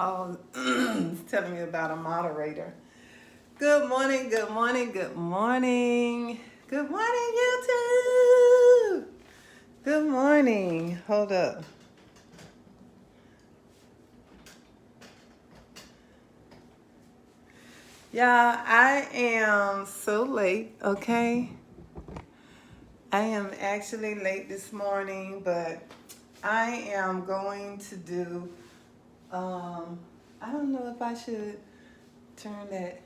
Oh, it's telling me about a moderator. Good morning, good morning, good morning. Good morning, YouTube. Good morning. Hold up. Y'all, I am so late, okay? I am actually late this morning, but I am going to do, I don't know if I should turn that,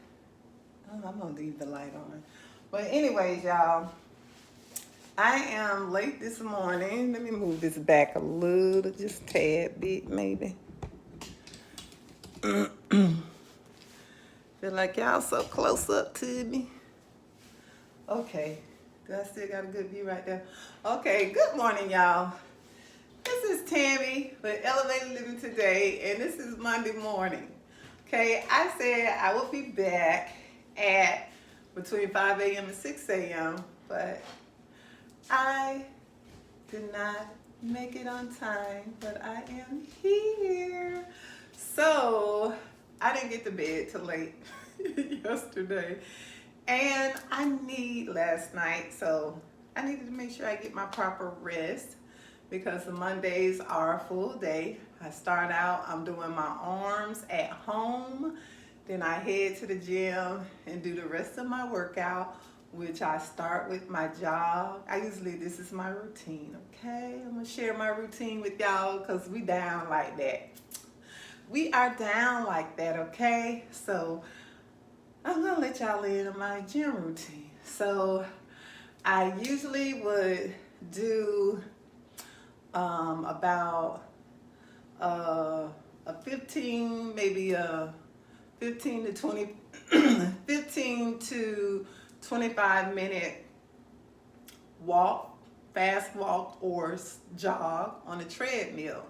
I'm gonna leave the light on. But anyways, y'all, I am late this morning. Let me move this back a little, just a tad bit maybe. Feel like y'all so close up to me. Okay, do I still got a good view right there? Okay, good morning, y'all. This is Tammy with Elevated Living Today, and this is Monday morning. Okay, I said I will be back at between 5 a.m. and 6 a.m., but I did not make it on time, but I am here. So I didn't get to bed till late yesterday. And I need last night, so I needed to make sure I get my proper rest because the Mondays are a full day. I start out, I'm doing my arms at home, then I head to the gym and do the rest of my workout, which I start with my jog. This is my routine, okay? I'm gonna share my routine with y'all because we down like that. We are down like that, okay? So I'm gonna let y'all in on my gym routine. So I usually would do about a 15, maybe a 15 to 20, 15 to 25-minute walk, fast walk or jog on a treadmill.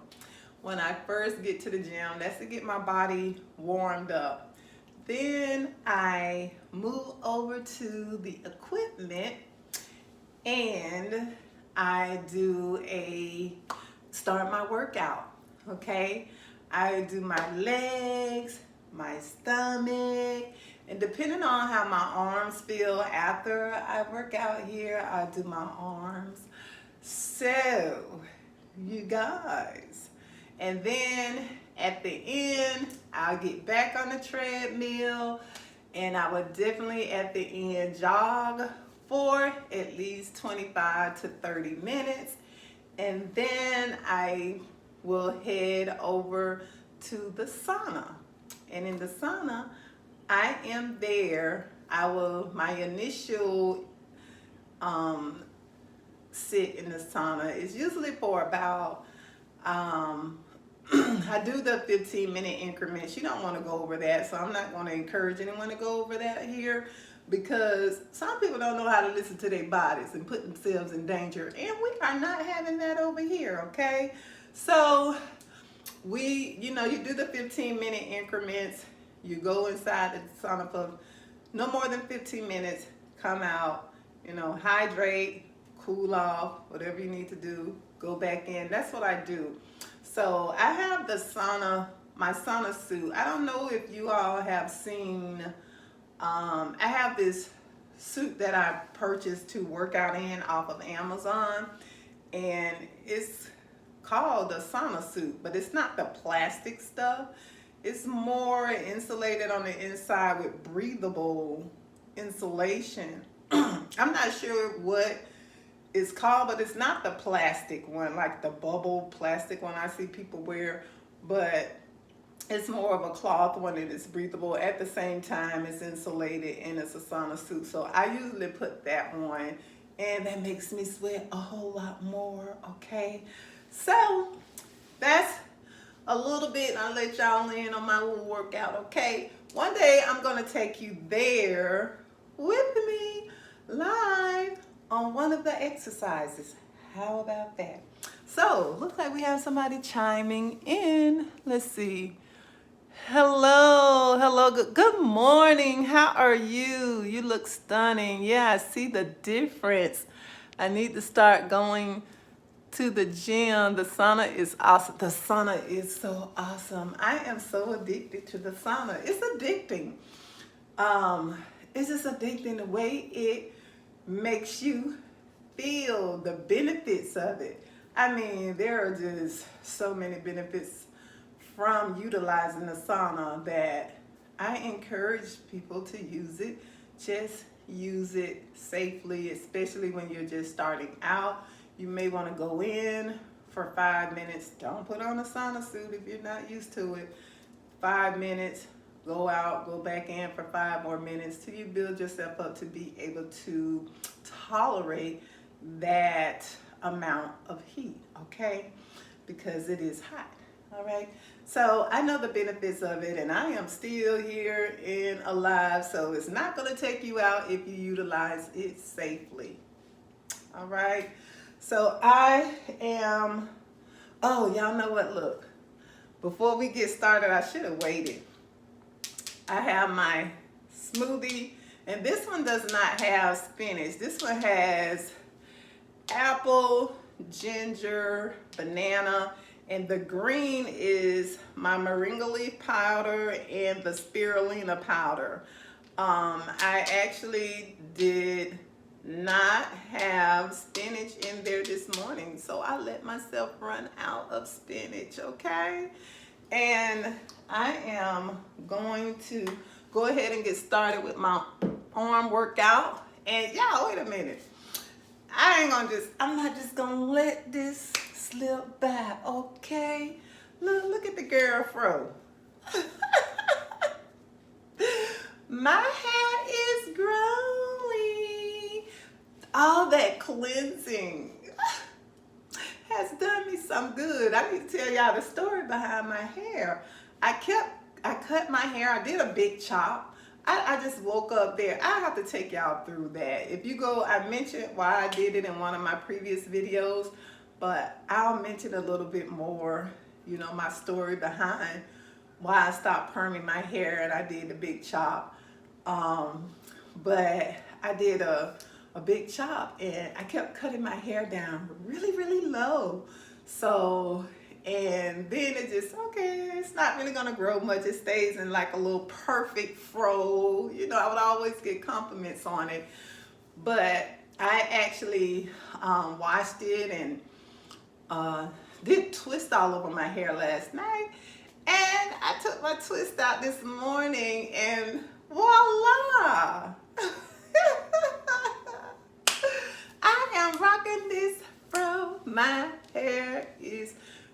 When I first get to the gym, that's to get my body warmed up. Then I move over to the equipment and I start my workout, okay? I do my legs, my stomach, and depending on how my arms feel after I work out here, I do my arms. So, you guys, and then at the end, I'll get back on the treadmill and I would definitely at the end jog for at least 25 to 30 minutes. And then I will head over to the sauna. And in the sauna, I am there. My initial sit in the sauna is usually for about, I do the 15-minute increments. You don't want to go over that, so I'm not going to encourage anyone to go over that here because some people don't know how to listen to their bodies and put themselves in danger, and we are not having that over here, okay? So you do the 15-minute increments. You go inside the sauna for no more than 15 minutes, come out, hydrate, cool off, whatever you need to do, go back in. That's what I do. So I have my sauna suit. I don't know if you all have seen, I have this suit that I purchased to work out in off of Amazon, and it's called a sauna suit, but it's not the plastic stuff. It's more insulated on the inside with breathable insulation. I'm not sure what it's called, but it's not the plastic one, like the bubble plastic one I see people wear, but it's more of a cloth one that is breathable. At the same time, it's insulated and it's a sauna suit. So I usually put that on, and that makes me sweat a whole lot more, okay? So that's a little bit, I'll let y'all in on my little workout, okay? One day I'm gonna take you there with me live on one of the exercises. How about that? So, looks like we have somebody chiming in. Let's see. Hello, good morning. How are you? You look stunning. Yeah, I see the difference. I need to start going to the gym. The sauna is awesome. The sauna is so awesome. I am so addicted to the sauna. It's addicting. It's just addicting the way it makes you feel, the benefits of it. I mean, there are just so many benefits from utilizing the sauna that I encourage people to use it. Just use it safely, especially when you're just starting out. You may want to go in for 5 minutes. Don't put on a sauna suit if you're not used to it. 5 minutes, go out, go back in for 5 more minutes till you build yourself up to be able to tolerate that amount of heat, okay? Because it is hot, all right? So I know the benefits of it, and I am still here and alive, so it's not going to take you out if you utilize it safely, all right? So I am, oh, y'all know what, look, before we get started, I should have waited. I have my smoothie, and this one does not have spinach. This one has apple, ginger, banana, and the green is my moringa leaf powder and the spirulina powder. I actually did not have spinach in there this morning, so I let myself run out of spinach, okay? And I am going to go ahead and get started with my arm workout. And y'all, wait a minute. I'm not just gonna let this slip by, okay? Look at the girl fro. My hair is growing. All that cleansing has done me some good. I need to tell y'all the story behind my hair. I cut my hair. I did a big chop. I just woke up there. I have to take y'all through that. If you go, I mentioned why I did it in one of my previous videos, but I'll mention a little bit more, you know, my story behind why I stopped perming my hair and I did the big chop. But I did a big chop and I kept cutting my hair down really, really low. So, and then it just, okay, it's not really gonna grow much. It stays in like a little perfect fro. You know, I would always get compliments on it. But I actually washed it and did twist all over my hair last night. And I took my twist out this morning and voila! I am rocking this fro. My hair is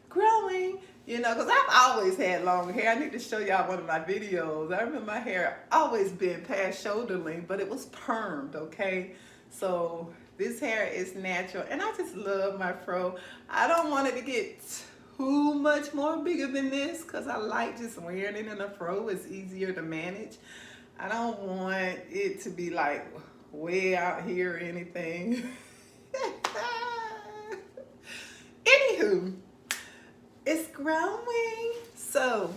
growing, you know, because I've always had long hair. I need to show y'all one of my videos. I remember my hair always been past shoulder length, but it was permed, okay? So this hair is natural, and I just love my fro. I don't want it to get too much more bigger than this because I like just wearing it in a fro. It's easier to manage. I don't want it to be like way out here or anything. Anywho, it's growing. So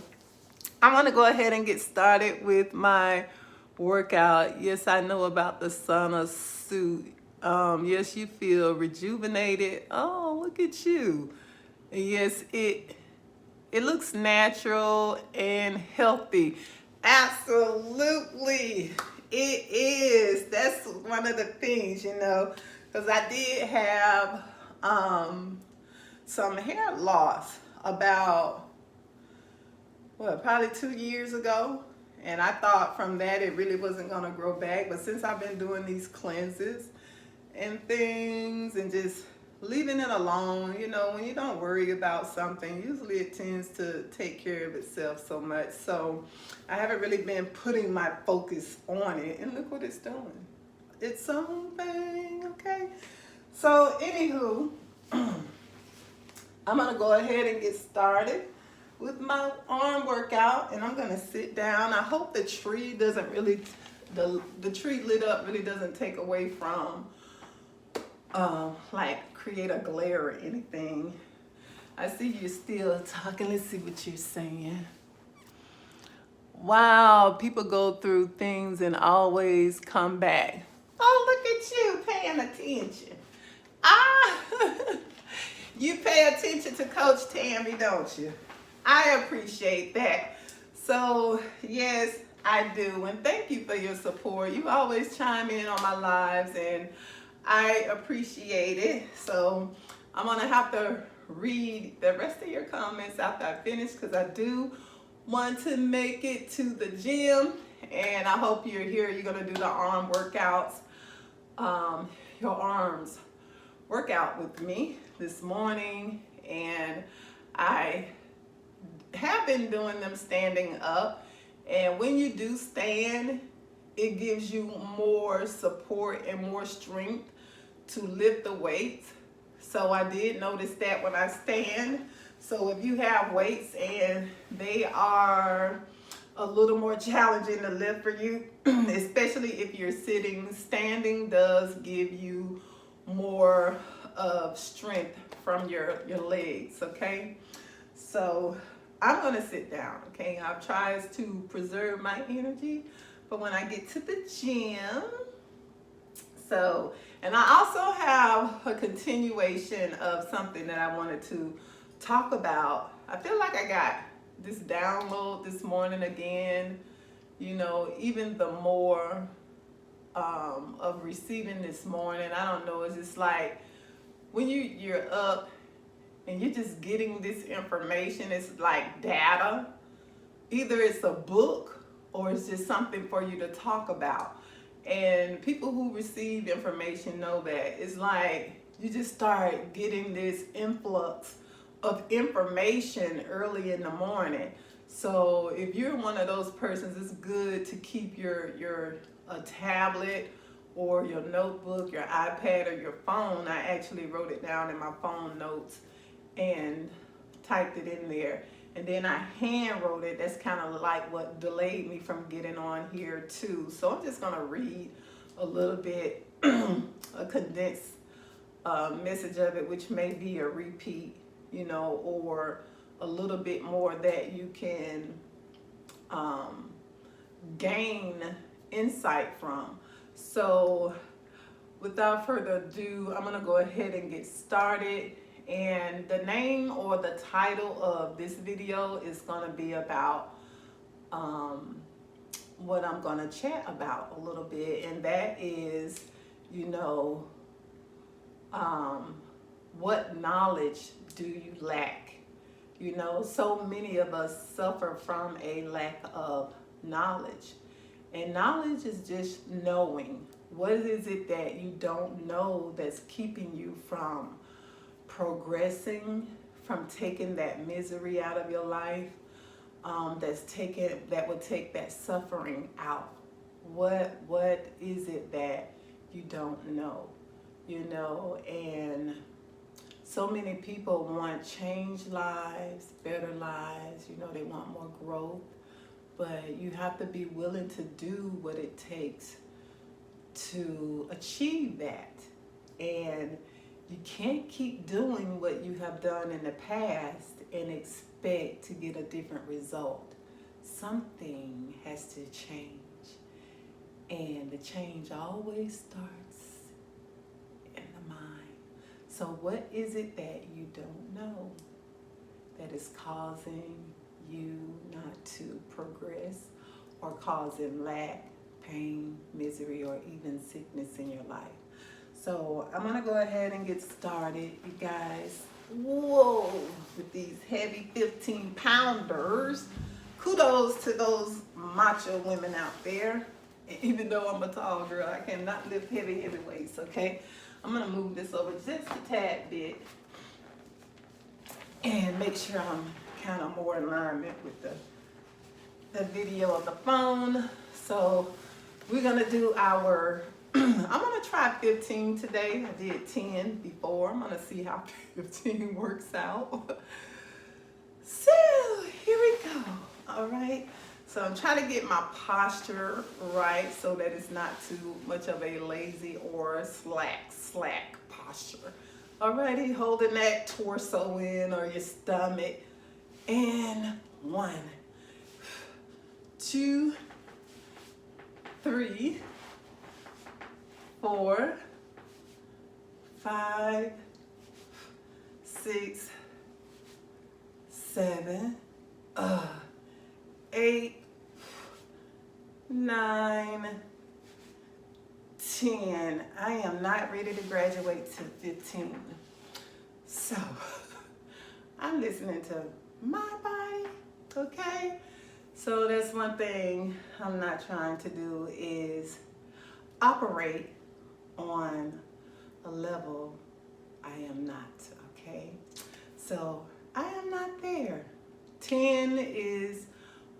I want to go ahead and get started with my workout. Yes, I know about the sauna suit. Yes, you feel rejuvenated. Oh, look at you. And yes, it looks natural and healthy. Absolutely, it is. That's one of the things, you know, because I did have some hair loss about, probably 2 years ago. And I thought from that it really wasn't going to grow back. But since I've been doing these cleanses and things and just leaving it alone, you know, when you don't worry about something, usually it tends to take care of itself so much. So I haven't really been putting my focus on it. And look what it's doing. It's something, okay? So anywho, I'm going to go ahead and get started with my arm workout, and I'm going to sit down. I hope the tree doesn't really, the tree lit up really doesn't take away from, like create a glare or anything. I see you're still talking. Let's see what you're saying. Wow, people go through things and always come back. Oh, look at you paying attention. You pay attention to Coach Tammy, don't you? I appreciate that. So, yes, I do. And thank you for your support. You always chime in on my lives, and I appreciate it. So, I'm going to have to read the rest of your comments after I finish because I do want to make it to the gym. And I hope you're here. You're going to do the arm workouts, your arms workout with me this morning. And I have been doing them standing up, and when you do stand, it gives you more support and more strength to lift the weights. So I did notice that when I stand. So if you have weights and they are a little more challenging to lift for you, especially if you're sitting, standing does give you more of strength from your legs, okay? So I'm gonna sit down, okay? I've tried to preserve my energy for when I get to the gym. So, and I also have a continuation of something that I wanted to talk about. I feel like I got this download this morning again, you know, even the more of receiving this morning. I don't know, it's just like when you're up and you're just getting this information, it's like data. Either it's a book or it's just something for you to talk about. And people who receive information know that. It's like you just start getting this influx of information early in the morning. So if you're one of those persons, it's good to keep your a tablet or your notebook, your iPad, or your phone. I actually wrote it down in my phone notes and typed it in there. And then I hand wrote it. That's kind of like what delayed me from getting on here too. So I'm just gonna read a little bit, a condensed message of it, which may be a repeat, you know, or a little bit more that you can gain insight from. So without further ado, I'm gonna go ahead and get started. And the name or the title of this video is gonna be about what I'm gonna chat about a little bit, and that is, you know, what knowledge do you lack? You know, so many of us suffer from a lack of knowledge. And knowledge is just knowing. What is it that you don't know that's keeping you from progressing, from taking that misery out of your life, that would take that suffering out? What is it that you don't know? You know, and so many people want changed lives, better lives, you know, they want more growth, but you have to be willing to do what it takes to achieve that. And you can't keep doing what you have done in the past and expect to get a different result. Something has to change. And the change always starts in the mind. So what is it that you don't know that is causing you not to progress or causing lack, pain, misery, or even sickness in your life? So I'm gonna go ahead and get started, you guys. Whoa, with these heavy 15-pounders. Kudos to those macho women out there. Even though I'm a tall girl, I cannot lift heavy weights, okay? I'm gonna move this over just a tad bit and make sure I'm kind of more in alignment with the video of the phone. So we're gonna do our, I'm gonna try 15 today. I did 10 before. I'm gonna see how 15 works out. So here we go, all right? So I'm trying to get my posture right so that it's not too much of a lazy or slack posture. Alrighty, holding that torso in or your stomach. And 1, 2, 3, 4, 5, 6, 7, 8, 9, 10. I am not ready to graduate till 15. So I'm listening to my body, okay? So that's one thing I'm not trying to do is operate on a level I am not, okay? So I am not there. 10 is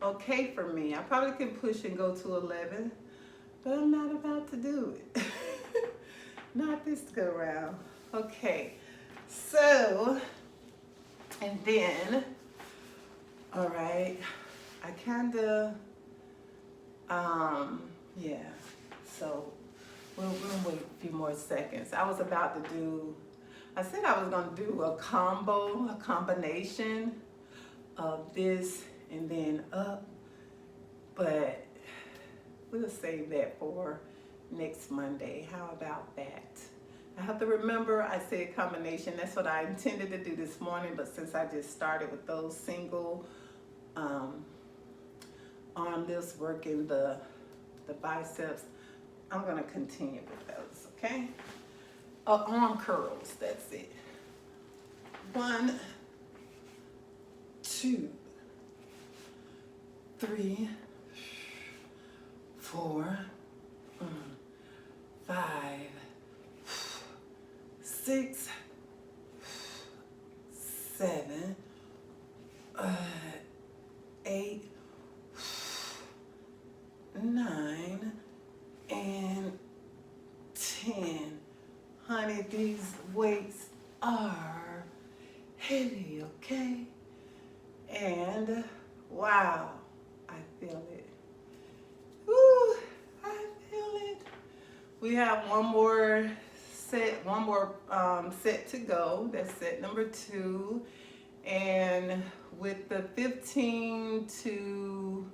okay for me. I probably can push and go to 11, but I'm not about to do it. Not this go round. Okay, so, and then, all right, I kind of, yeah, so we'll wait a few more seconds. I was about to do, I said I was going to do a combination of this and then up, but we'll save that for next Monday. How about that? I have to remember I said combination. That's what I intended to do this morning, but since I just started with those single arm lifts, working the biceps, I'm going to continue with those, okay? Arm curls, that's it. 1, 2, 3, 4, 5, 6, 7, 8, 9, and 10. Honey, these weights are heavy, okay? And wow, I feel it. Woo, I feel it. We have one more set to go. That's set number 2. And with the 15 to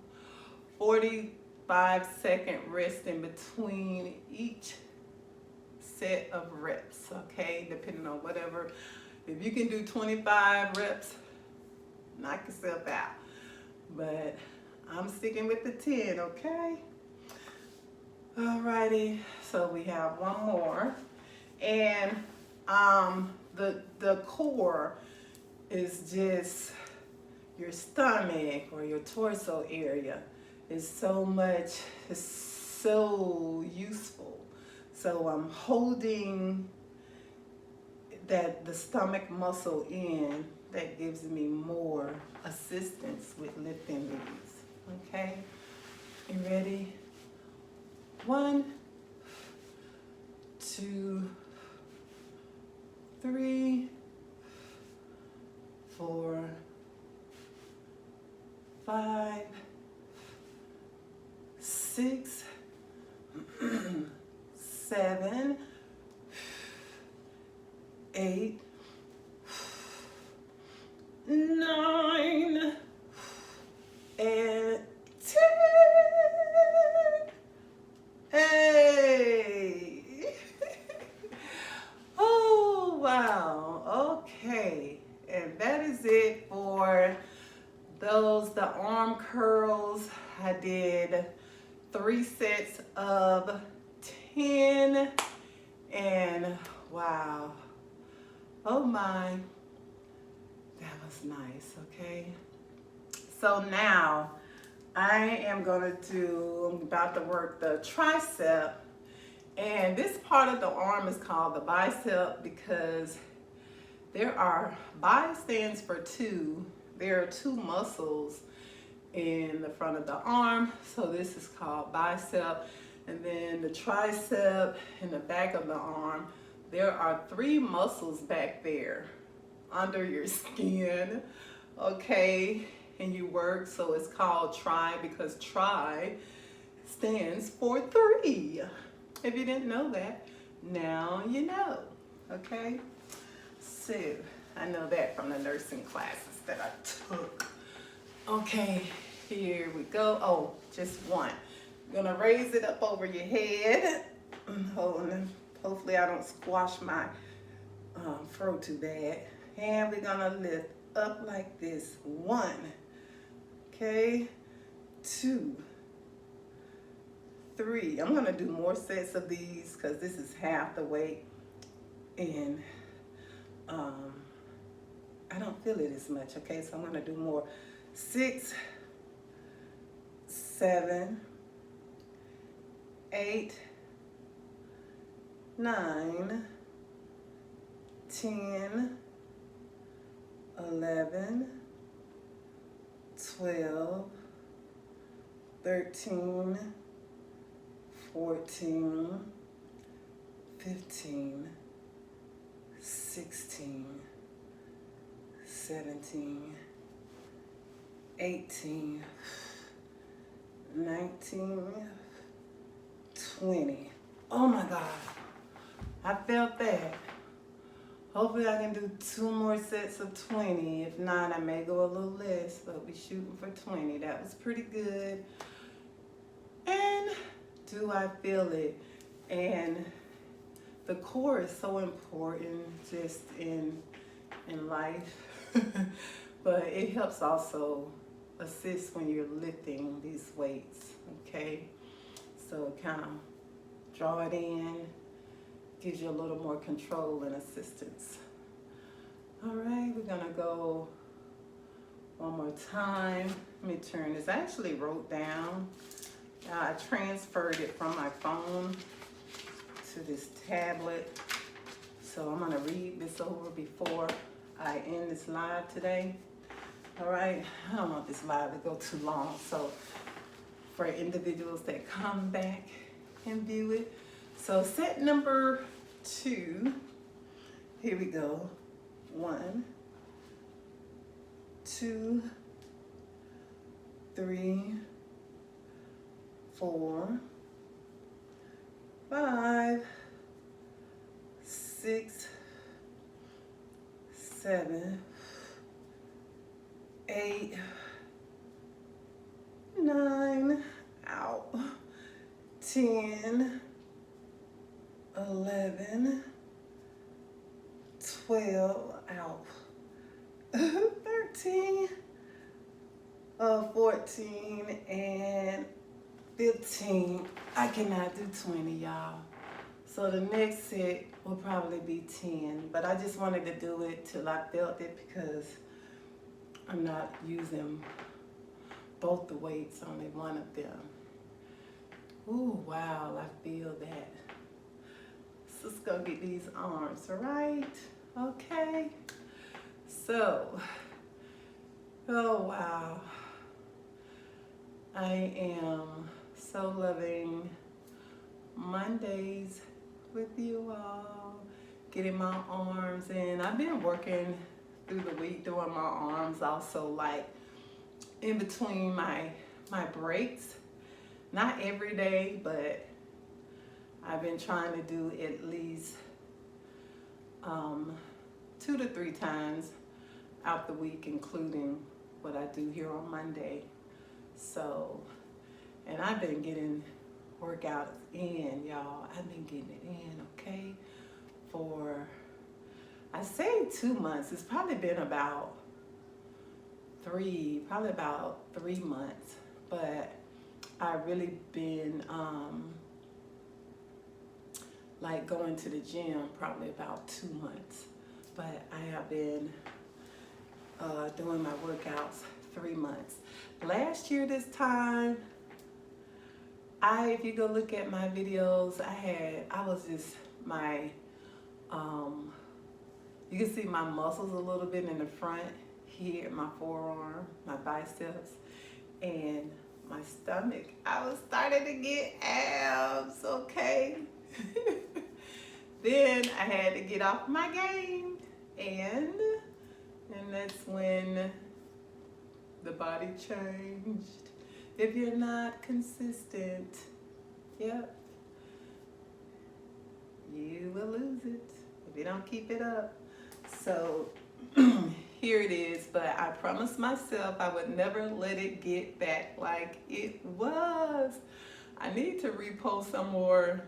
45-second rest in between each set of reps, okay? Depending on whatever. If you can do 25 reps, knock yourself out. But I'm sticking with the 10, okay? Alrighty, so we have one more. And the core is just your stomach or your torso area. Is so much, it's so useful. So I'm holding the stomach muscle in. That gives me more assistance with lifting these. Okay, you ready? 1, 2, 3, 4, 5, 6, 7, 8, 9, and 10. Hey! Oh, wow. Okay. And that is it for the arm curls. I did 3 sets of 10. And wow. Oh my. That was nice, okay? So now I am I'm about to work the tricep, and this part of the arm is called the bicep because bi stands for 2. There are 2 muscles in the front of the arm, so this is called bicep. And then the tricep in the back of the arm, there are 3 muscles back there under your skin, okay? And you work, so it's called tri because tri stands for 3. If you didn't know that, now you know, okay? So, I know that from the nursing classes that I took. Okay, here we go. Oh, just one. You're gonna raise it up over your head. Hopefully I don't squash my throat too bad. And we're gonna lift up like this. 1, okay, 2, 3. I'm gonna do more sets of these because this is half the weight, and I don't feel it as much, okay? So I'm gonna do more. 6, 7, 8, 9, 10, 11, 12, 13, 14, 15, 16, 17, 18, 19, 20. Oh my God, I felt that. Hopefully I can do 2 more sets of 20. If not, I may go a little less, but we're shooting for 20. That was pretty good. And do I feel it? And the core is so important just in life, but it helps also assist when you're lifting these weights, okay? So kind of draw it in, gives you a little more control and assistance. All right, we're gonna go one more time. Let me turn this. I actually wrote down, I transferred it from my phone to this tablet. So I'm gonna read this over before I end this live today. All right, I don't want this live to go too long. So for individuals that come back and view it. So set number 2, here we go. 1, 2, 3, 4, 5, 6, 7, 8, 9, out, 10, 11, 12, out, 13, 14, and 15. I cannot do 20, y'all. So the next set will probably be 10, but I just wanted to do it till I felt it because I'm not using both the weights, only one of them. Ooh, wow, I feel that. So let's go get these arms, all right? Okay. So, oh wow. I am so loving Mondays with you all, getting my arms in. I've been working through the week doing my arms also, like in between my breaks. Not every day, but I've been trying to do at least 2 to 3 times out the week, including what I do here on Monday. So, and I've been getting workouts in, y'all. I've been getting it in, okay, for, I say 2 months. It's probably been about 3 months, but I've really been like going to the gym probably about 2 months, but I have been doing my workouts 3 months. Last year this time, if you go look at my videos, I was just you can see my muscles a little bit in the front here, my forearm, my biceps, and my stomach. I was starting to get abs, okay? Then I had to get off my game, and that's when the body changed. If you're not consistent, yep, you will lose it if you don't keep it up. So here it is, but I promised myself I would never let it get back like it was. I need to repost some more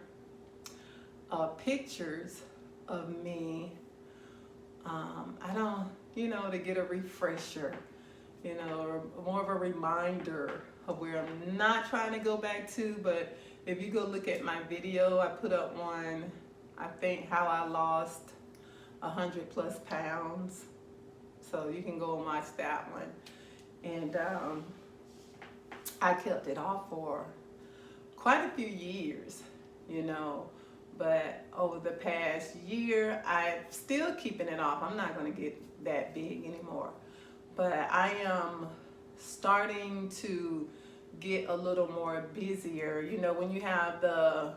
pictures of me I don't, to get a refresher, or more of a reminder of where I'm not trying to go back to. But if you go look at my video, I put up one, I think, how I lost 100+ pounds. So you can go and watch that one. And I kept it off for quite a few years, but over the past year, I'm still keeping it off. I'm not going to get that big anymore, but I am starting to get a little more busier. When you have the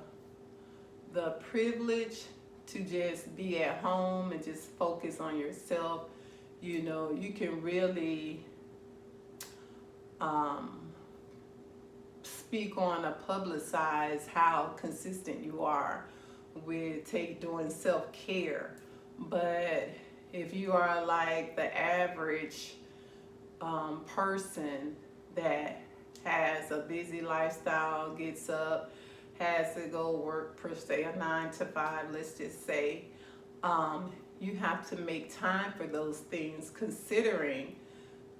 privilege to just be at home and just focus on yourself, you can really speak on or publicize how consistent you are with doing self-care. But if you are like the average person that has a busy lifestyle, gets up, has to go work per se a 9 to 5, let's just say, you have to make time for those things, considering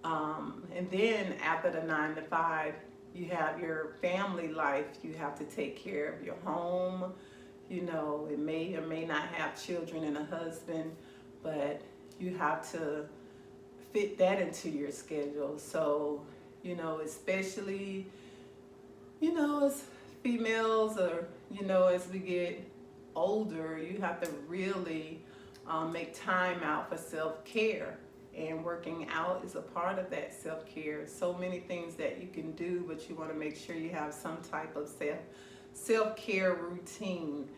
and then after the 9 to 5, you have your family life. You have to take care of your home. It may or may not have children and a husband, but you have to fit that into your schedule. So, especially, as females, or, as we get older, you have to really make time out for self-care. And working out is a part of that self-care. So many things that you can do, but you want to make sure you have some type of self-care routine.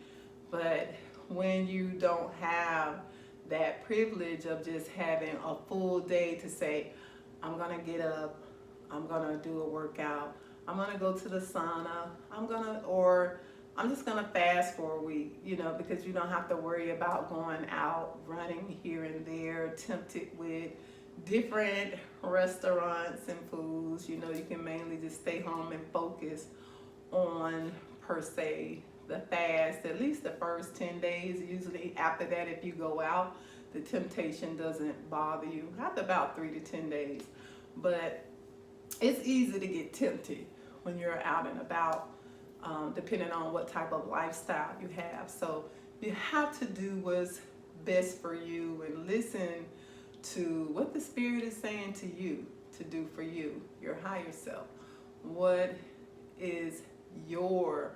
But when you don't have that privilege of just having a full day to say, I'm going to get up, I'm going to do a workout, I'm going to go to the sauna, or I'm just going to fast for a week, because you don't have to worry about going out, running here and there, tempted with different restaurants and foods. You can mainly just stay home and focus on, per se, the fast, at least the first 10 days. Usually after that, if you go out, the temptation doesn't bother you after about 3 to 10 days. But it's easy to get tempted when you're out and about, depending on what type of lifestyle you have. So you have to do what's best for you and listen to what the Spirit is saying to you to do for you, your higher self. What is your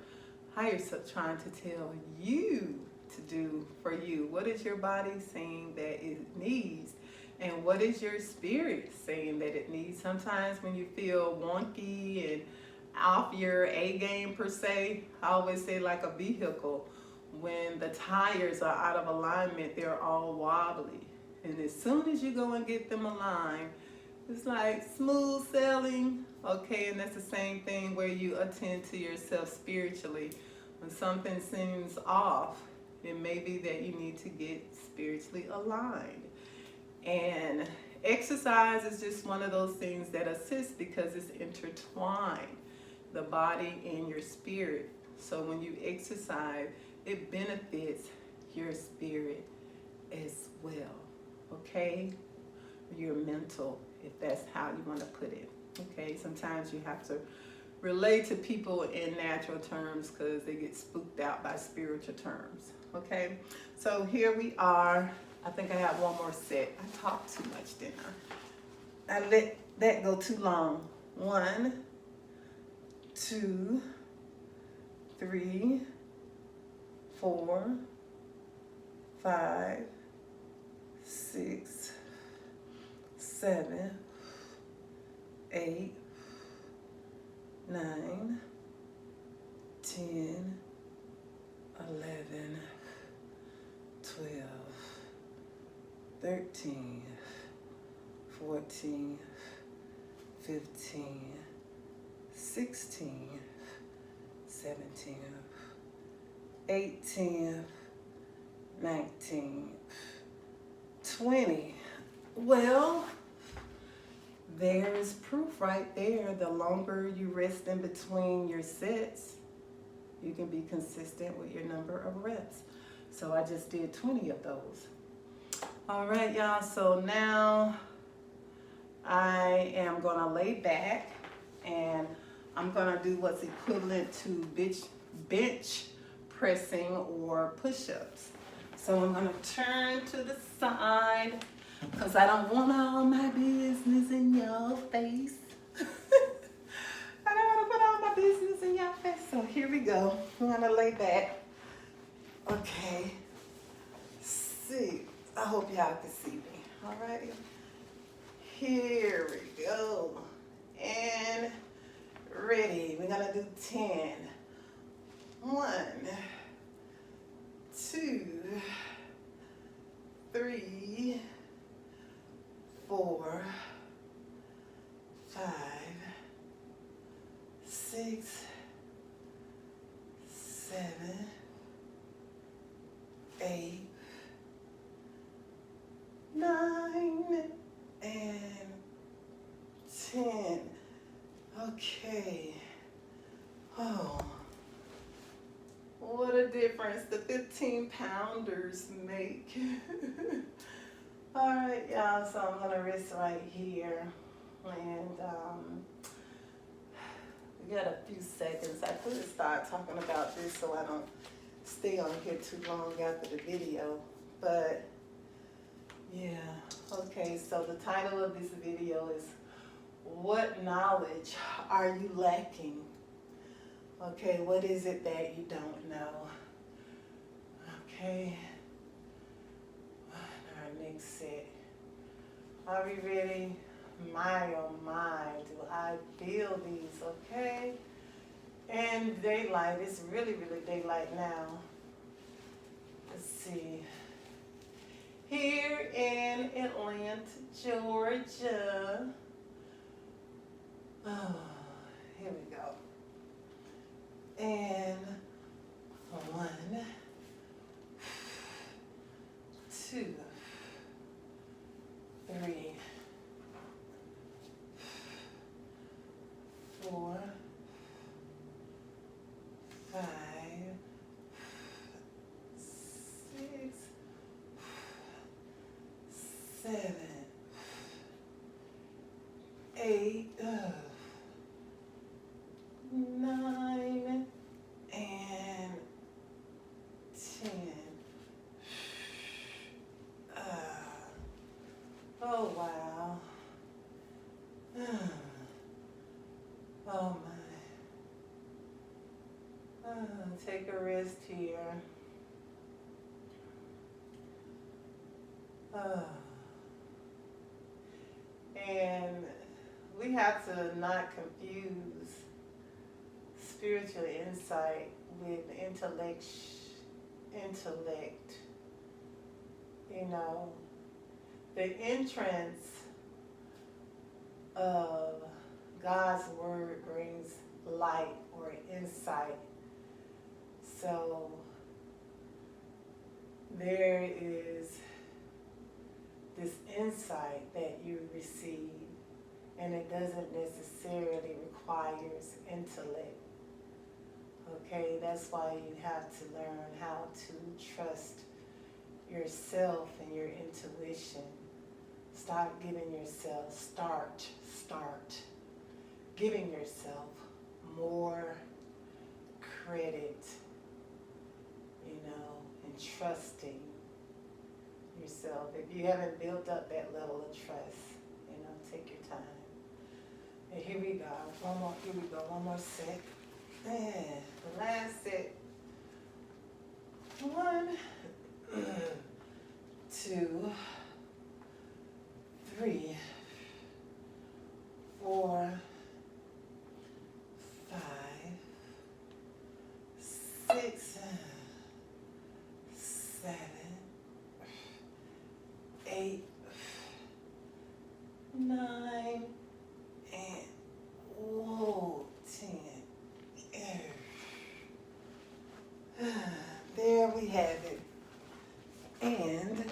higher self trying to tell you to do for you? What is your body saying that it needs? And what is your spirit saying that it needs? Sometimes when you feel wonky and off your A game per se, I always say like a vehicle, when the tires are out of alignment, they're all wobbly. And as soon as you go and get them aligned, it's like smooth sailing. Okay, and that's the same thing where you attend to yourself spiritually. When something seems off, it may be that you need to get spiritually aligned. And exercise is just one of those things that assists because it's intertwined, the body and your spirit. So when you exercise, it benefits your spirit as well, okay? Your mental, if that's how you want to put it, okay? Sometimes you have to relate to people in natural terms because they get spooked out by spiritual terms, okay? So here we are. I think I have one more set. I talked too much, didn't I? I let that go too long. 1, 2, 3, 4, 5, 6, 7, 8, 9, 10, 11, 12, 13, 14, 15, 16, 17, 18, 19, 20. Well, there's proof right there. The longer you rest in between your sets, you can be consistent with your number of reps. So I just did 20 of those. All right, y'all. So now I am gonna lay back and I'm gonna do what's equivalent to bench pressing or push-ups. So I'm gonna turn to the side because I don't want all my business in your face. I don't want to put all my business in your face. So here we go. I'm gonna lay back. Okay. See. I hope y'all can see me. All righty. Here we go. And ready. We're gonna do 10. 1, 2, 3, 4, 5, 6, 7, 8, 9, and 10. Okay. Oh, what a difference the 15-pounders make. All right, y'all, so I'm gonna rest right here. And we got a few seconds. I could start talking about this so I don't stay on here too long after the video. But yeah, okay, so the title of this video is What Knowledge Are You Lacking? Okay, what is it that you don't know? Okay, our next set. Are we ready? My oh my, do I feel these, okay? And daylight, it's really, really daylight now. Let's see. Here in Atlanta, Georgia. Oh, here we go. And 1, 2, 3, 4, 5, 6, 7, 8, 9, and 10. Oh wow. Oh my. Take a rest here. And we have to not confuse spiritual insight with intellect. You know, the entrance of God's word brings light or insight. So there is this insight that you receive, and it doesn't necessarily requires intellect. Okay, that's why you have to learn how to trust yourself and your intuition. Start giving yourself more credit, you know, and trusting yourself. If you haven't built up that level of trust, you know, take your time. And here we go. One more set. And the last set. 1, 2, 3, 4, 5, 6, 7, 8, 9, and 10. There we have it. And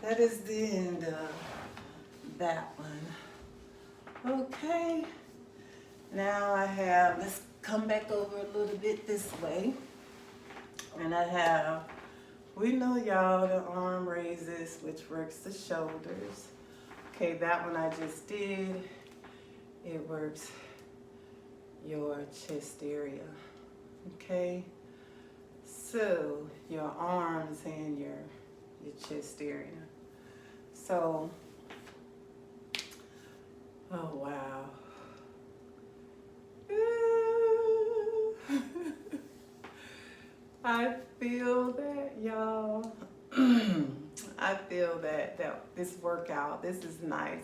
that is the end of that one. Okay. Now let's come back over a little bit this way. And I have We know y'all the arm raises, which works the shoulders. Okay, that one I just did. It works your chest area. Okay, so your arms and your chest area. So, oh wow. I feel that, y'all. I feel that this workout, this is nice.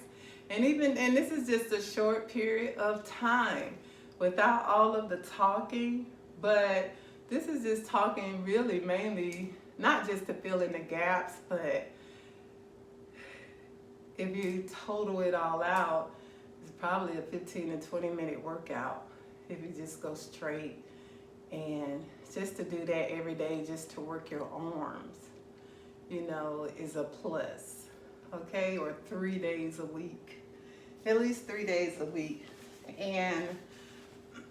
And this is just a short period of time without all of the talking, but this is just talking really mainly, not just to fill in the gaps, but if you total it all out, it's probably a 15 to 20 minute workout if you just go straight. And just to do that every day, just to work your arms, is a plus, okay? Or 3 days a week, at least 3 days a week. And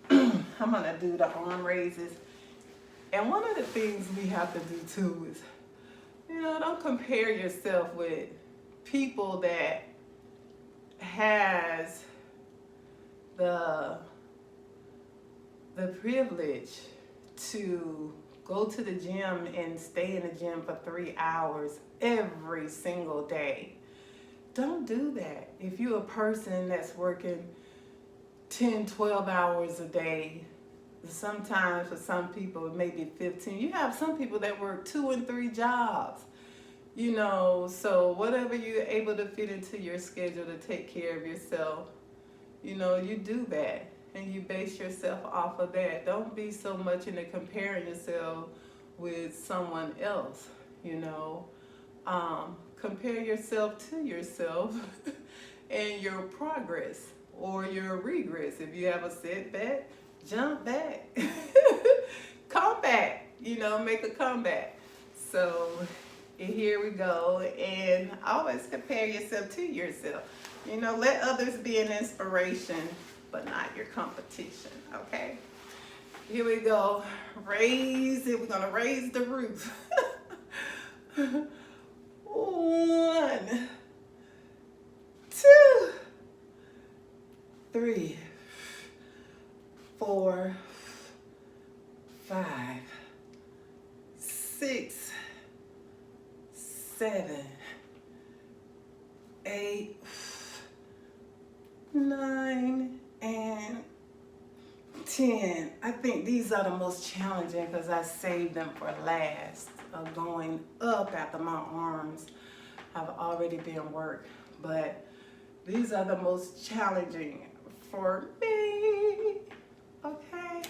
I'm gonna do the arm raises. And one of the things we have to do too is, don't compare yourself with people that has the privilege to go to the gym and stay in the gym for 3 hours every single day. Don't do that. If you're a person that's working 10, 12 hours a day, sometimes for some people it may be 15. You have some people that work 2 and 3 jobs, so whatever you're able to fit into your schedule to take care of yourself, you do that. And you base yourself off of that. Don't be so much into comparing yourself with someone else, Compare yourself to yourself and your progress or your regress. If you have a setback, jump back. Come back, make a comeback. So here we go. And always compare yourself to yourself. Let others be an inspiration, but not your competition, okay? Here we go. Raise it. We're gonna raise the roof. 1, 2, 3, 4, 5, 6, 7, 8, 9, and 10. I think these are the most challenging because I saved them for last. Going up after my arms have already been worked, but these are the most challenging for me. Okay,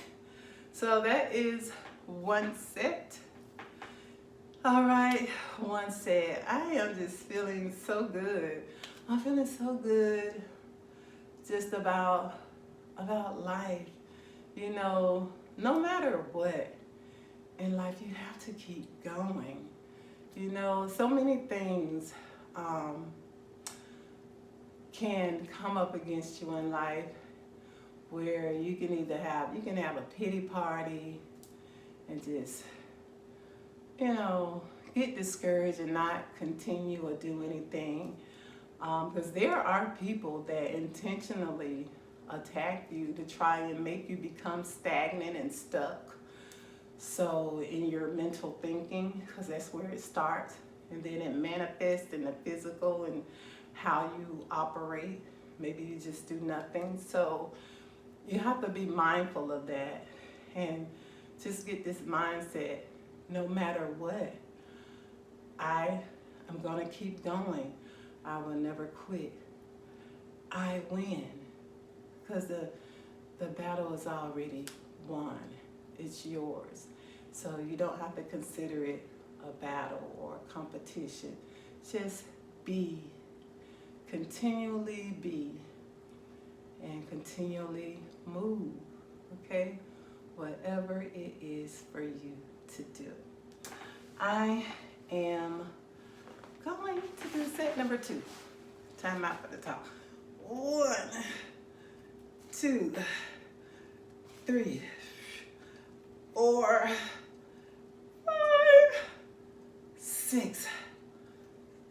so that is 1 set. All right, 1 set. I am just feeling so good. I'm feeling so good just about life. No matter what in life, you have to keep going. So many things can come up against you in life where you can have a pity party and just, get discouraged and not continue or do anything. Because there are people that intentionally attack you to try and make you become stagnant and stuck. So in your mental thinking, because that's where it starts, and then it manifests in the physical and how you operate. Maybe you just do nothing. So you have to be mindful of that and just get this mindset, no matter what, I am going to keep going. I will never quit. I win. Because the battle is already won. It's yours. So you don't have to consider it a battle or a competition. Just be. Continually be. And continually move. Okay? Whatever it is for you to do. I am going to do set number 2. Time out for the talk. 1, 2, 3, 4, 5, 6,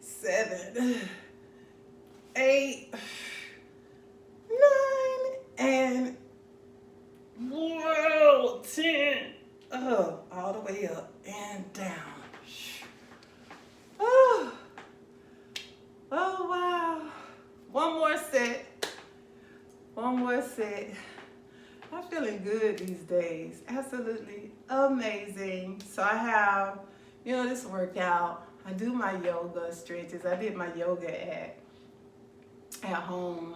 7, 8, 9, and whoa, 10. All the way up and down. Oh, oh wow. One more set. One more set. I'm feeling good these days. Absolutely amazing. So I have, this workout. I do my yoga stretches. I did my yoga at home.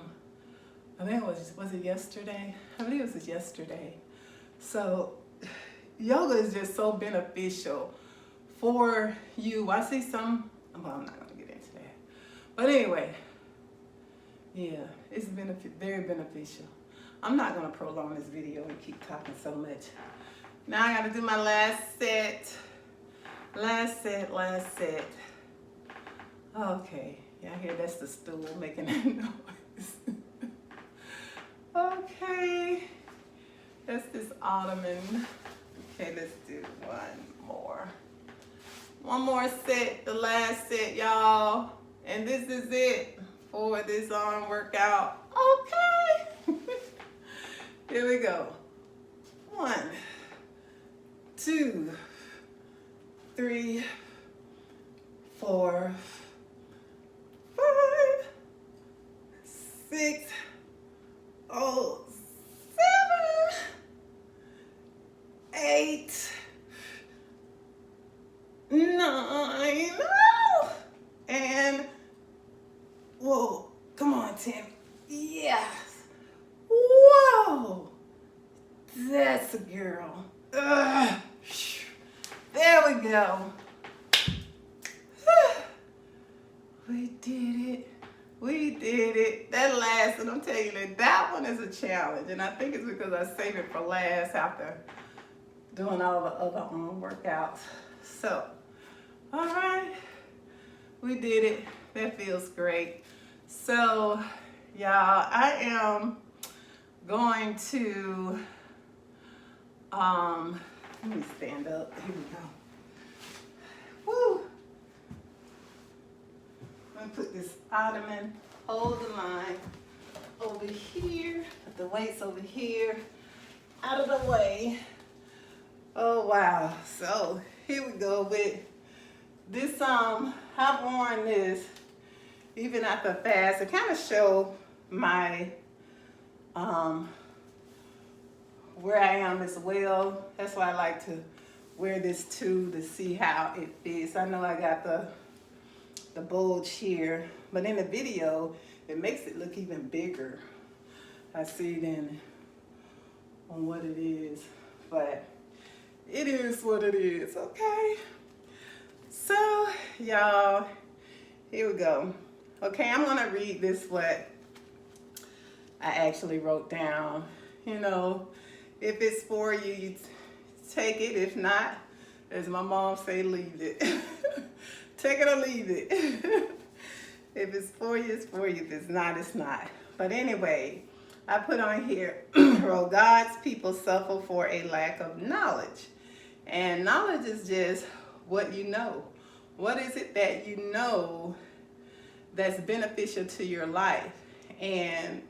I think was it yesterday? I believe it was yesterday. So yoga is just so beneficial for you. I see some, well, I'm not going to get into that. But anyway, yeah, it's very beneficial. I'm not going to prolong this video and keep talking so much. Now I got to do my last set. Last set. Okay, yeah, I hear that's the stool making that noise. Okay, that's this ottoman. Okay, let's do one more set, the last set, y'all. And this is it for this arm workout. Okay. Here we go. 1, 2, 3, 4, 5, 6, 7, 8, 9, and whoa, come on, Tim. Yes. Whoa, that's a girl. There we go. We did it. That last, and I'm telling you that one is a challenge, and I think it's because I saved it for last after doing all the other arm workouts. So, all right, we did it. That feels great. So, y'all, I am going to, let me stand up. Here we go. Woo! I'm gonna put this ottoman, hold the line over here, put the weights over here, out of the way. Oh wow, so here we go with this, I've worn this even after fast to kind of show my, where I am as well. That's why I like to wear this too, to see how it fits. I know I got the bulge here, but in the video, it makes it look even bigger. I see it on what it is, but it is what it is, okay? So, y'all, here we go. Okay, I'm gonna read this, what I actually wrote down. If it's for you, you take it. If not, as my mom say, leave it. Take it or leave it. If it's for you, it's for you. If it's not, it's not. But anyway, I put on here, well, God's people suffer for a lack of knowledge. And knowledge is just what you know. What is it that you know that's beneficial to your life? And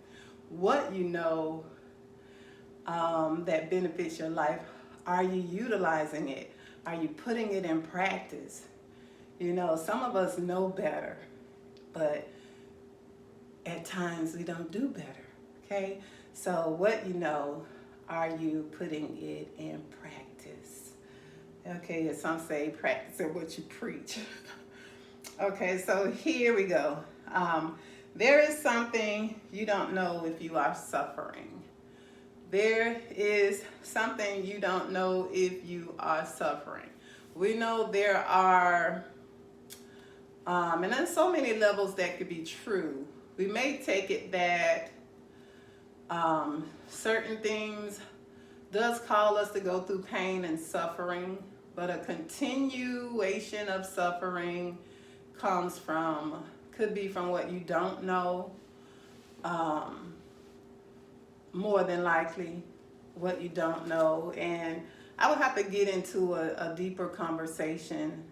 what you know that benefits your life, are you utilizing it? Are you putting it in practice? Some of us know better, but at times we don't do better, okay? So what you know, are you putting it in practice? Okay, as some say, practice is what you preach. Okay, so here we go. There is something you don't know if you are suffering. There is something you don't know if you are suffering. We know there are, and there's so many levels that could be true. We may take it that certain things does call us to go through pain and suffering, but a continuation of suffering could be from what you don't know, more than likely what you don't know. And I would have to get into a deeper conversation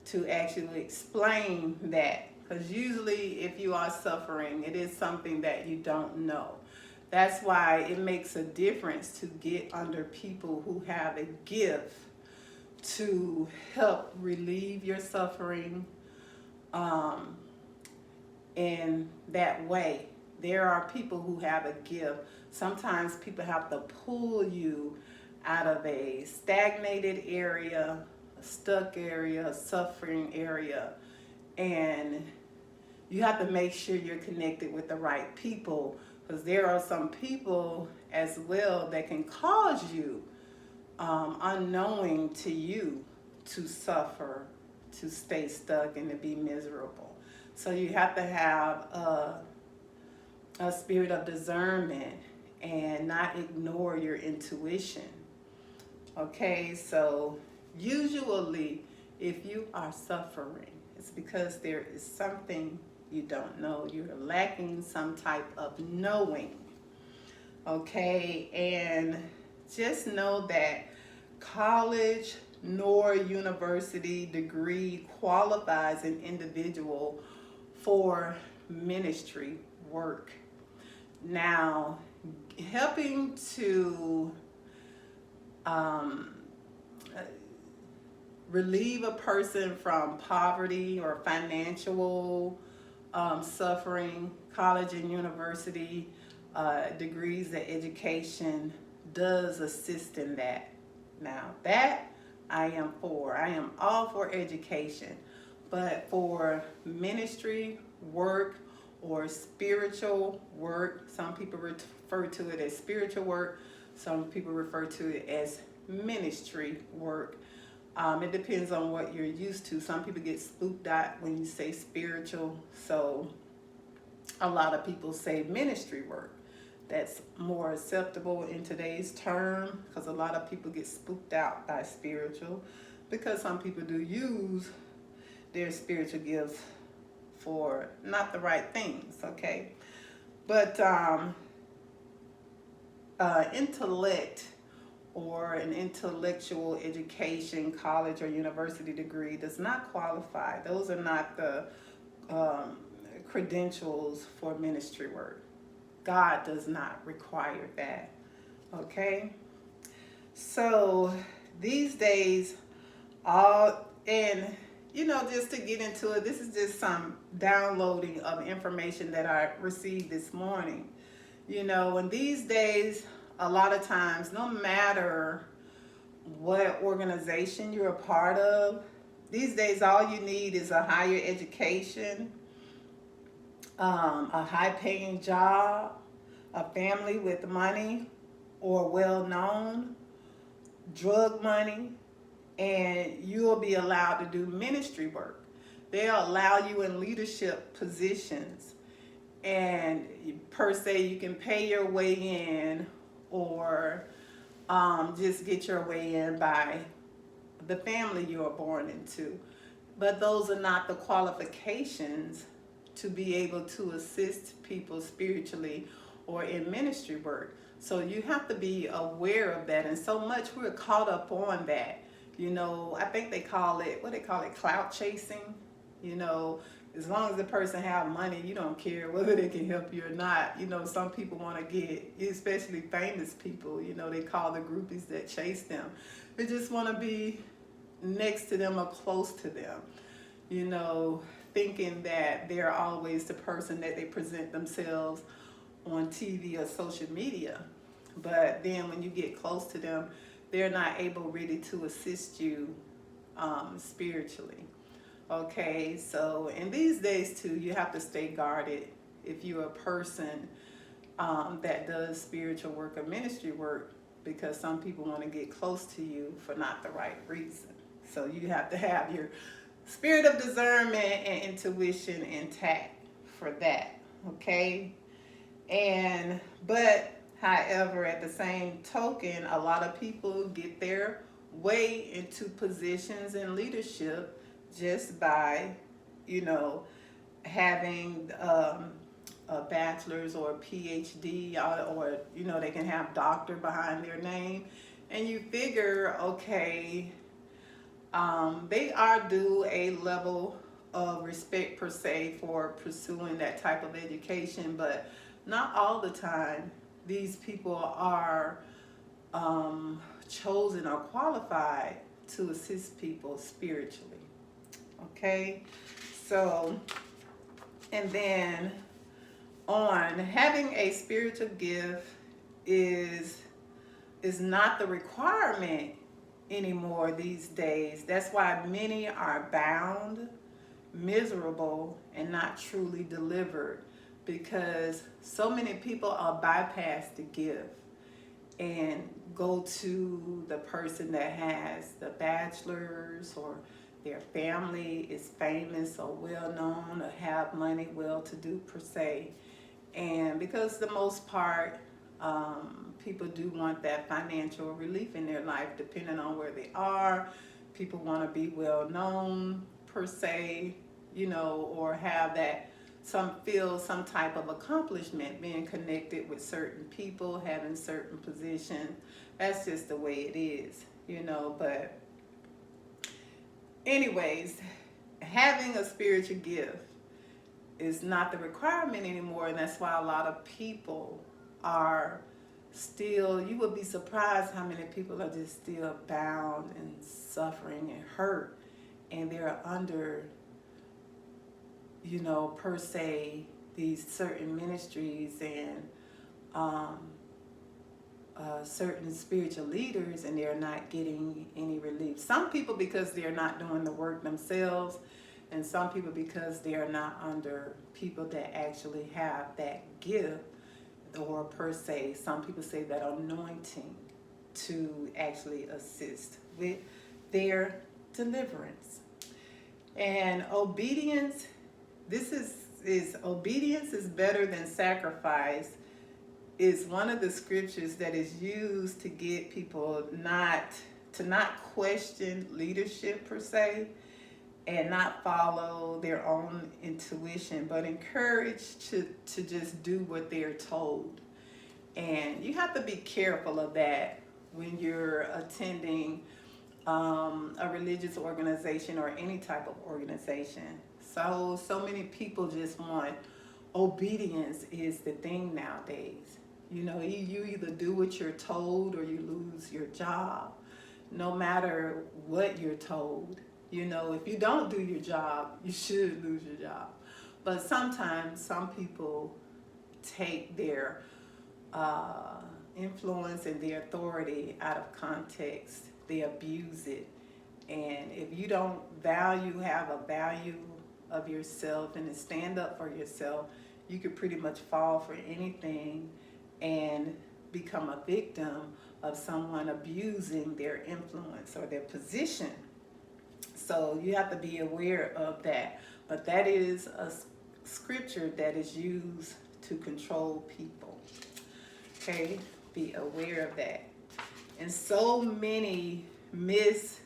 to actually explain that. Because usually, if you are suffering, it is something that you don't know. That's why it makes a difference to get under people who have a gift to help relieve your suffering um, in that way. There are people who have a gift. Sometimes people have to pull you out of a stagnated area, a stuck area, a suffering area, and you have to make sure you're connected with the right people, because there are some people as well that can cause you, unknowing to you, to suffer, to stay stuck, and to be miserable. So you have to have a spirit of discernment and not ignore your intuition. Okay, so usually if you are suffering, it's because there is something you don't know. You're lacking some type of knowing. Okay, and just know that college nor university degree qualifies an individual for ministry work. Now, helping to um, relieve a person from poverty or financial suffering, college and university degrees and education does assist in that. Now, that I am for. I am all for education. But for ministry work or spiritual work, some people refer to it as spiritual work, some people refer to it as ministry work. It depends on what you're used to. Some people get spooked out when you say spiritual, so a lot of people say ministry work. That's more acceptable in today's term, because a lot of people get spooked out by spiritual, because some people do use their spiritual gifts for not the right things, okay? But intellect or an intellectual education, college or university degree does not qualify. Those are not the credentials for ministry work. God does not require that, okay? So these days, just to get into it, this is just some downloading of information that I received this morning. And these days, a lot of times, no matter what organization you're a part of, these days all you need is a higher education, a high-paying job, a family with money or well-known, drug money, and you'll be allowed to do ministry work. They'll allow you in leadership positions, and per se you can pay your way in or just get your way in by the family you were born into. But those are not the qualifications to be able to assist people spiritually or in ministry work. So you have to be aware of that, and so much we're caught up on that. I think they call it, clout chasing. As long as the person have money, you don't care whether they can help you or not. Some people want to get, especially famous people, they call the groupies that chase them. They just want to be next to them or close to them, thinking that they're always the person that they present themselves on TV or social media. But then when you get close to them, they're not able really to assist you spiritually. Okay, so in these days too, you have to stay guarded if you're a person that does spiritual work or ministry work, because some people want to get close to you for not the right reason. So you have to have your spirit of discernment and intuition intact for that, okay? But however, at the same token, a lot of people get their way into positions in leadership just by, having a bachelor's or a PhD, or they can have doctor behind their name. And you figure, okay, They are due a level of respect per se for pursuing that type of education, but not all the time. These people are chosen or qualified to assist people spiritually. Okay, so and then on having a spiritual gift is is not the requirement anymore these days. That's why many are bound, miserable, and not truly delivered because so many people are bypass the gift and go to the person that has the bachelor's or their family is famous or well known or have money, well to do per se. And because the most part, people do want that financial relief in their life depending on where they are. People want to be well known per se, or have that feel some type of accomplishment being connected with certain people, having certain positions. That's just the way it is, but anyways, having a spiritual gift is not the requirement anymore, and that's why a lot of people are still, you would be surprised how many people are just still bound and suffering and hurt, and they're under, per se, these certain ministries and certain spiritual leaders, and they're not getting any relief. Some people because they're not doing the work themselves, and some people because they're not under people that actually have that gift, or per se, some people say that anointing to actually assist with their deliverance. And obedience, this is obedience is better than sacrifice, is one of the scriptures that is used to get people not question leadership per se, and not follow their own intuition, but encouraged to just do what they're told. And you have to be careful of that when you're attending a religious organization or any type of organization. So many people just want obedience is the thing nowadays. You either do what you're told or you lose your job, no matter what you're told. If you don't do your job, you should lose your job. But sometimes some people take their influence and their authority out of context. They abuse it. And if you don't have a value of yourself and to stand up for yourself, you could pretty much fall for anything and become a victim of someone abusing their influence or their position. So you have to be aware of that. But that is a scripture that is used to control people. Okay, be aware of that. And so many miss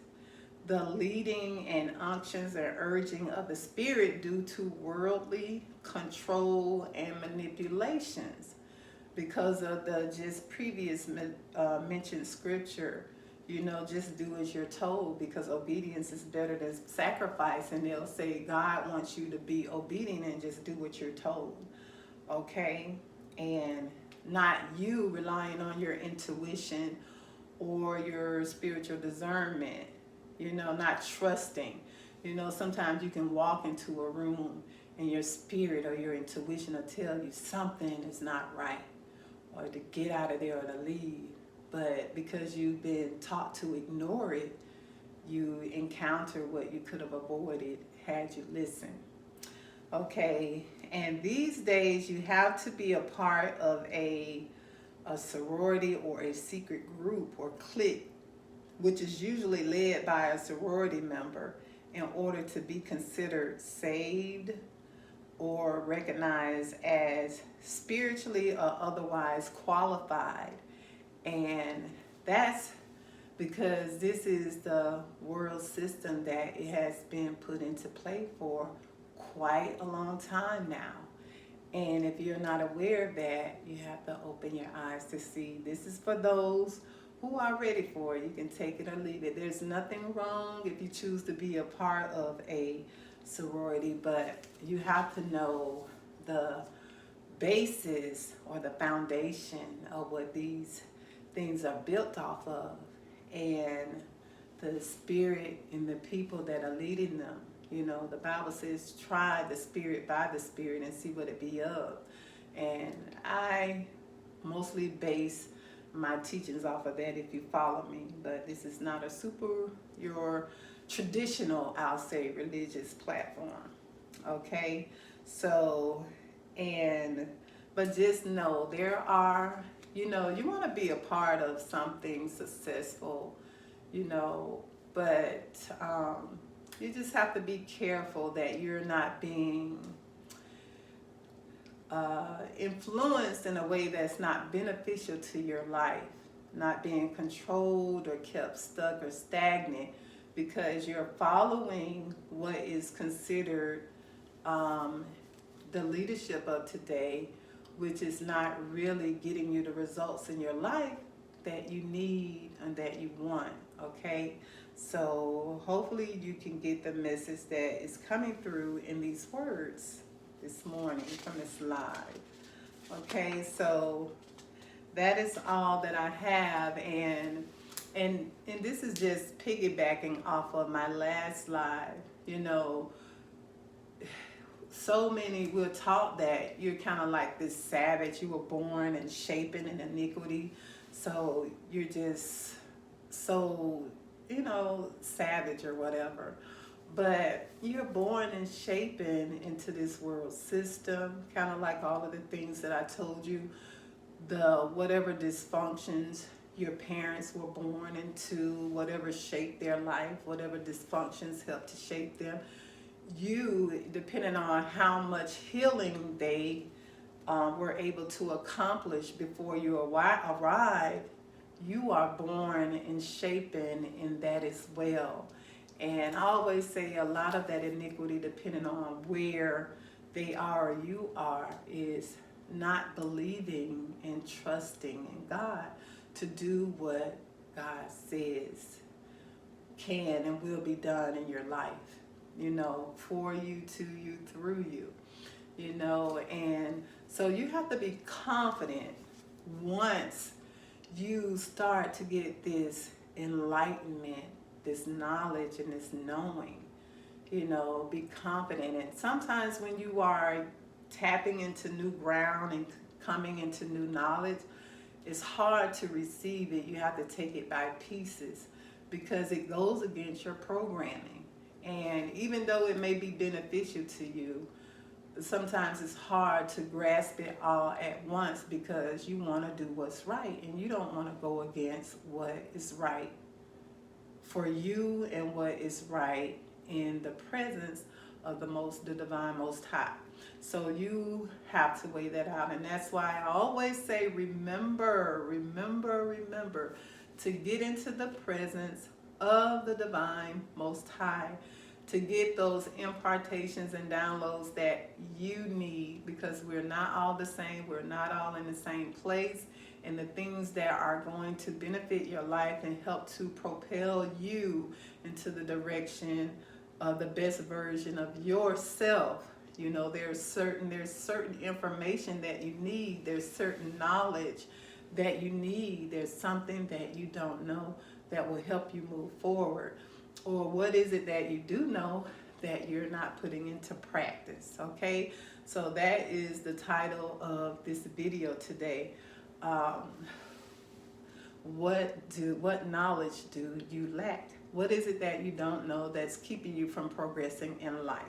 the leading and unctions and urging of the Spirit due to worldly control and manipulations because of the just previous mentioned scripture. Just do as you're told, because obedience is better than sacrifice. And they'll say God wants you to be obedient and just do what you're told. Okay? And not you relying on your intuition or your spiritual discernment, not trusting. Sometimes you can walk into a room and your spirit or your intuition will tell you something is not right, or to get out of there or to leave. But because you've been taught to ignore it, you encounter what you could have avoided had you listened. Okay, and these days you have to be a part of a sorority or a secret group or clique, which is usually led by a sorority member, in order to be considered saved or recognized as spiritually or otherwise qualified. And that's because this is the world system that it has been put into play for quite a long time now. And if you're not aware of that, you have to open your eyes to see this is for those who are ready for it. You can take it or leave it. There's nothing wrong if you choose to be a part of a sorority, but you have to know the basis or the foundation of what these things are built off of, and the spirit and the people that are leading them. You know, the Bible says, try the spirit by the spirit and see what it be of. And I mostly base my teachings off of that, if you follow me. But this is not your traditional, I'll say, religious platform. Okay? So, but just know there are, you know, you want to be a part of something successful, you know, but you just have to be careful that you're not being influenced in a way that's not beneficial to your life, not being controlled or kept stuck or stagnant because you're following what is considered the leadership of today, which is not really getting you the results in your life that you need and that you want. Okay, so hopefully you can get the message that is coming through in these words this morning from this live. Okay, so that is all that I have, and this is just piggybacking off of my last live. You know, so many, we're taught that you're kind of like this savage. You were born and shapen in iniquity, so you're just so, you know, savage or whatever. But you're born and shapen into this world system, kind of like all of the things that I told you, the whatever dysfunctions your parents were born into, whatever shaped their life, whatever dysfunctions helped to shape them. You, depending on how much healing they were able to accomplish before you arrive, you are born and shapen in that as well. And I always say a lot of that iniquity, depending on where they are or you are, is not believing and trusting in God to do what God says can and will be done in your life, you know, for you, to you, through you, you know. And so you have to be confident once you start to get this enlightenment, this knowledge and this knowing, you know, be confident. And sometimes when you are tapping into new ground and coming into new knowledge, it's hard to receive it. You have to take it by pieces because it goes against your programming. And even though it may be beneficial to you, sometimes it's hard to grasp it all at once because you want to do what's right and you don't want to go against what is right for you and what is right in the presence of the divine most high. So you have to weigh that out, and that's why I always say remember to get into the presence of the divine most high, to get those impartations and downloads that you need, because we're not all the same, we're not all in the same place, and the things that are going to benefit your life and help to propel you into the direction of the best version of yourself. You know, there's certain information that you need, there's certain knowledge that you need, there's something that you don't know that will help you move forward. Or what is it that you do know that you're not putting into practice? Okay, so that is the title of this video today. What knowledge do you lack? What is it that you don't know that's keeping you from progressing in life?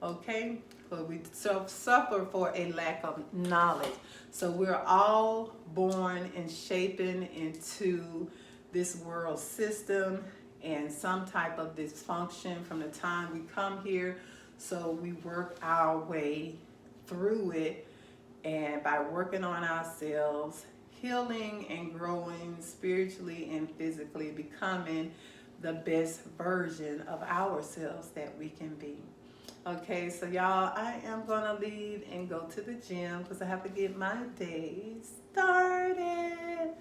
Okay, well, we suffer for a lack of knowledge. So we're all born and shapen into this world system and some type of dysfunction from the time we come here. So we work our way through it, and by working on ourselves, healing and growing spiritually and physically, becoming the best version of ourselves that we can be. Okay, so y'all, I am gonna leave and go to the gym because I have to get my day started.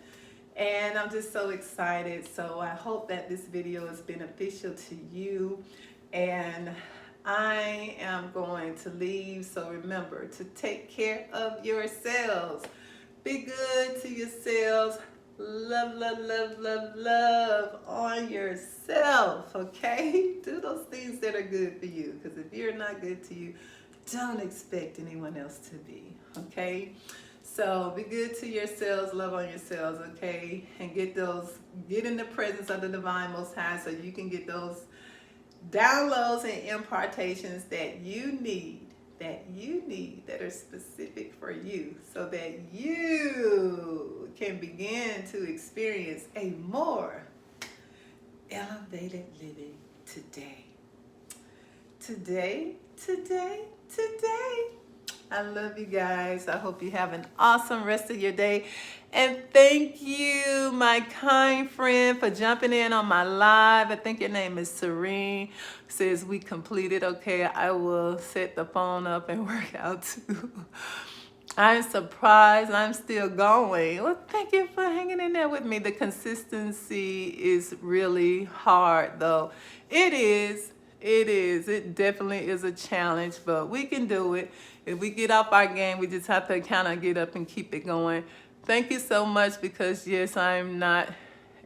And I'm just so excited. So I hope that this video is beneficial to you. And I am going to leave. So remember to take care of yourselves. Be good to yourselves. Love, love, love, love, love on yourself. Okay? Do those things that are good for you. Because if you're not good to you, don't expect anyone else to be. Okay? So be good to yourselves, love on yourselves, okay? And get in the presence of the Divine Most High so you can get those downloads and impartations that you need, that are specific for you, so that you can begin to experience a more elevated living today. Today. I love you guys. I hope you have an awesome rest of your day. And thank you, my kind friend, for jumping in on my live. I think your name is Serene. Says we completed. Okay, I will set the phone up and work out too. I'm surprised I'm still going. Well, thank you for hanging in there with me. The consistency is really hard, though. It is. It definitely is a challenge, but we can do it. If we get off our game, we just have to kind of get up and keep it going. Thank you so much, because yes, I'm not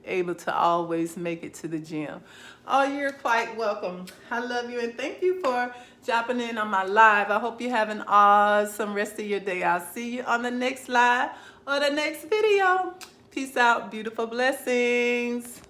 able to always make it to the gym. Oh, you're quite welcome. I love you, and thank you for dropping in on my live. I hope you have an awesome rest of your day. I'll see you on the next live or the next video. Peace out. Beautiful blessings.